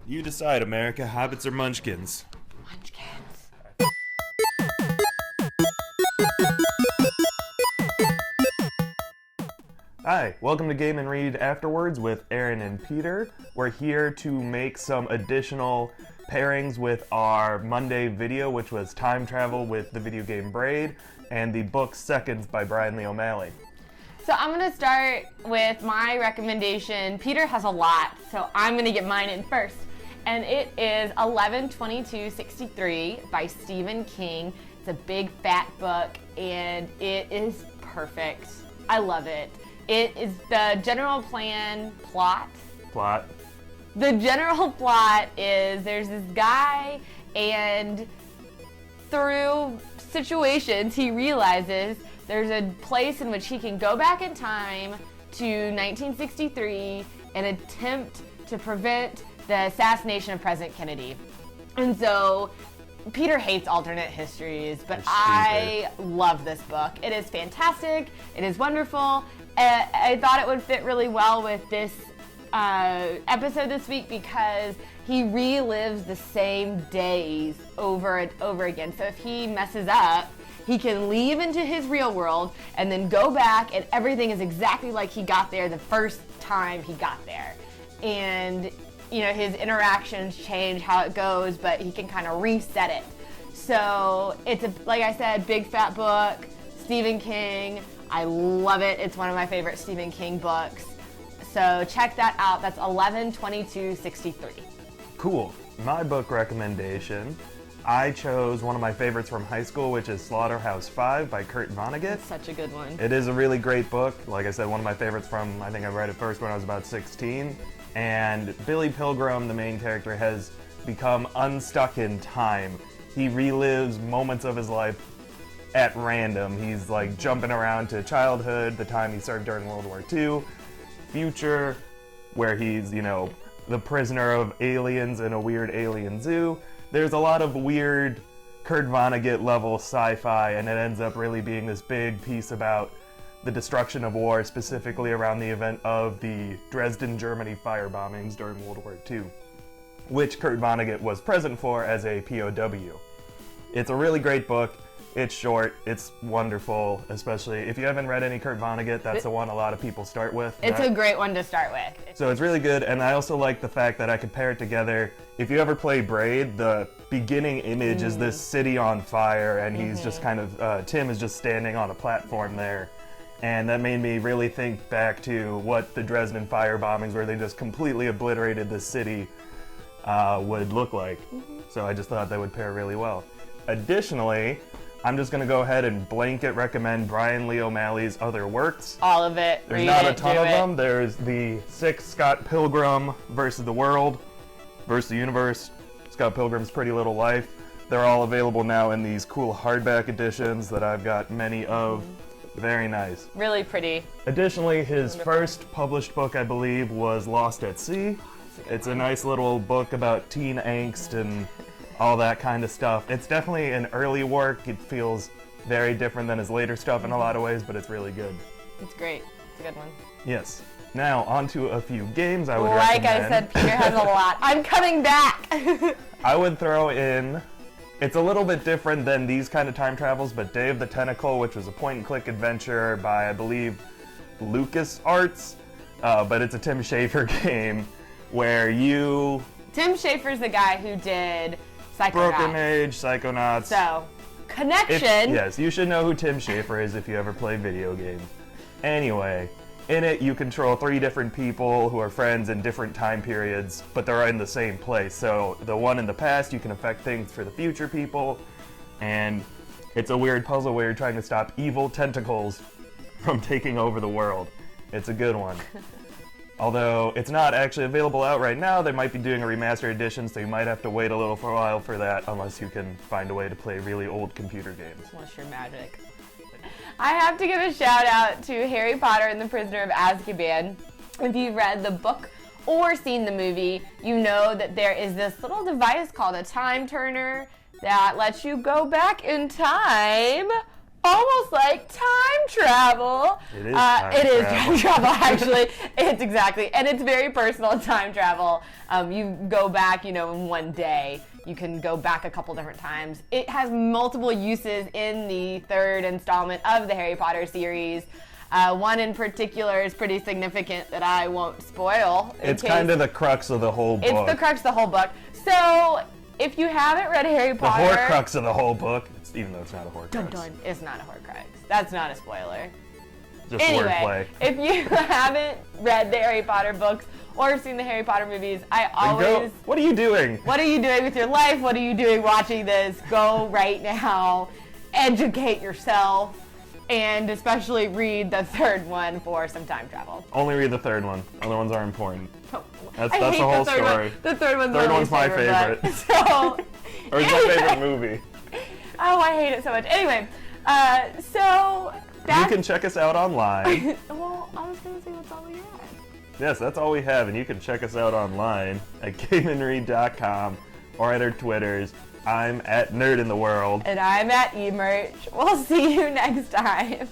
You decide, America. Hobbits or Munchkins? Munchkins. Hi, welcome to Game and Read Afterwards with Erin and Peter. We're here to make some additional pairings with our Monday video, which was time travel with the video game Braid and the book Seconds by Bryan Lee O'Malley. So I'm going to start with my recommendation. Peter has a lot, so I'm going to get mine in first. And it is 11/22/63 by Stephen King. It's a big fat book and it is perfect. I love it. It is the general plot. The general plot is there's this guy, and through situations he realizes there's a place in which he can go back in time to 1963 and attempt to prevent the assassination of President Kennedy. And so Peter hates alternate histories, but I love this book. It is fantastic. It is wonderful. I thought it would fit really well with this episode this week because he relives the same days over and over again. So if he messes up, he can leave into his real world and then go back and everything is exactly like he got there the first time he got there. And you know, his interactions change how it goes, but he can kind of reset it. So it's like I said, big fat book, Stephen King. I love it. It's one of my favorite Stephen King books. So check that out. That's 11/22/63. Cool. My book recommendation, I chose one of my favorites from high school, which is Slaughterhouse-Five by Kurt Vonnegut. It's such a good one. It is a really great book. Like I said, one of my favorites from, I think I read it first when I was about 16. And Billy Pilgrim, the main character, has become unstuck in time. He relives moments of his life at random. He's like jumping around to childhood, the time he served during World War II, future, where he's, you know, the prisoner of aliens in a weird alien zoo. There's a lot of weird Kurt Vonnegut level sci-fi, and it ends up really being this big piece about the destruction of war, specifically around the event of the Dresden, Germany fire bombings during World War II, which Kurt Vonnegut was present for as a POW. It's a really great book. It's short. It's wonderful, especially if you haven't read any Kurt Vonnegut. That's the one a lot of people start with. It's a great one to start with. So it's really good, and I also like the fact that I could pair it together. If you ever play Braid, the beginning image is this city on fire, and he's just kind of, Tim is just standing on a platform there. And that made me really think back to what the Dresden fire bombings, where they just completely obliterated the city, would look like. So I just thought that would pair really well. Additionally, I'm just going to go ahead and blanket recommend Bryan Lee O'Malley's other works. All of it. There's not a ton of them. There's the 6 Scott Pilgrim versus the World versus the Universe, Scott Pilgrim's Pretty Little Life. They're all available now in these cool hardback editions that I've got many of. Very nice. Really pretty. Additionally, his first published book, I believe, was Lost at Sea. It's a nice little book about teen angst and all that kind of stuff. It's definitely an early work. It feels very different than his later stuff in a lot of ways, but it's really good. It's great. It's a good one. Yes. Now, on to a few games I would recommend. recommend. Like I said, Peter has a lot. I'm coming back! I would throw in, it's a little bit different than these kind of time travels, but Day of the Tentacle, which was a point-and-click adventure by, I believe, LucasArts, but it's a Tim Schafer game where you... Tim Schafer's the guy who did Psychonauts. Broken Age, Psychonauts. So, connection. Yes, you should know who Tim Schafer is if you ever play video games. Anyway, in it you control 3 different people who are friends in different time periods, but they're in the same place. So the one in the past, you can affect things for the future people, and it's a weird puzzle where you're trying to stop evil tentacles from taking over the world. It's a good one. Although it's not actually available out right now, they might be doing a remastered edition, so you might have to wait a little for a while for that, unless you can find a way to play really old computer games. Unless you're magic. I have to give a shout out to Harry Potter and the Prisoner of Azkaban. If you've read the book or seen the movie, you know that there is this little device called a time turner that lets you go back in time almost like time travel. It is time It is travel. time travel, actually. It's exactly. And it's very personal time travel. You go back, in one day. You can go back a couple different times. It has multiple uses in the third installment of the Harry Potter series. One in particular is pretty significant that I won't spoil. It's kind of the crux of the whole book. It's the crux of the whole book. So, if you haven't read Harry The Potter... Horcrux of the whole book, even though it's not a Horcrux. Dun dun, it's not a Horcrux. That's not a spoiler. Just Anyway, wordplay. if you haven't read the Harry Potter books or seen the Harry Potter movies, I always... What are you doing? What are you doing with your life? What are you doing watching this? Go right now. Educate yourself. And especially read the third one for some time travel. Only read the third one. Other ones are important. That's I the hate whole third story. One. The third one's, Third my one's my favorite. book. So, Or it's my favorite movie. Oh, I hate it so much. Anyway, so that's... You can check us out online. Well, I was going to say that's all we had. Yes, that's all we have, and you can check us out online at gameandread.com or at our Twitters. I'm at Nerd in the World. And I'm at eMerch. We'll see you next time.